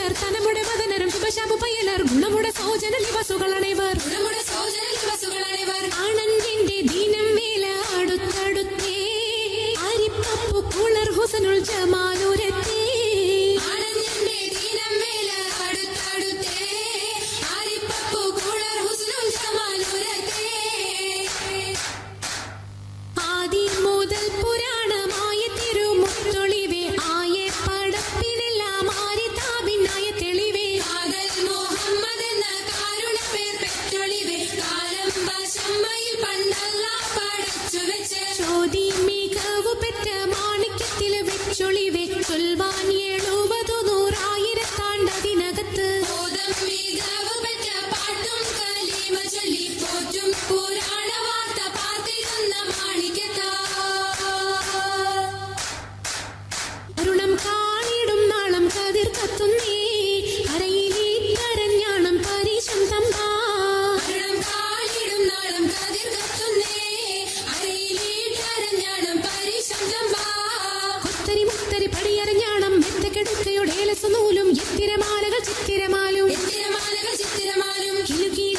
പയ്യലർ തനമുടെ വദനരും ശുഭശാപു പയ്യലർ ഗുണമുടെ സോജന ലിവസുകളണിവർ ആണന്റെ ദീനം വേല അടുത്തടുത്തേ അരിപ്പപ്പു കുളർ ഹുസനുൽ ജമാലുരത്തേ ആദി മുതൽ പുരാണമായ തിരുമുത്തൊളിവേ ആയ പടപ്പിനെല്ലാം ആരി താപിനായ തെളിവേ മുഹമ്മദ് എന്ന കാരുണ പേർ പെറ്റൊളിവേ കാലം വശമ്മയിൽ പണ്ടല്ല പടച്ചു വെച്ച് ചോദി മികവു പെറ്റ മാണിക്യത്തിൽ വെച്ചൊളിവേ ചൊൽവാൻ 70 100,000 മികവു പെറ്റ പാട്ടും കലീമ ചൊല്ലി പോറ്റും പുരാണ വാർത്ത പാർത്തിരുന്ന മാണിക്യത്താ അരുണം കാണിടും നാളം കതിർ കത്തുന്നേ കരയിലേ കരഞ്ഞാണം പരീശം തമ്പാ അരുണം കാണിടും നാളം കതിർ കത്തുന്നേ അരയിലേ കരഞ്ഞാണം പരീശം തമ്പാ കുത്തരി മുത്തരി പടിയരഞ്ഞാണം മെത്തക്കെടുക്കയുടെ ഏലസനൂലും എത്തിരമാലകൾ ചിത്തിരമാലും കിലുകി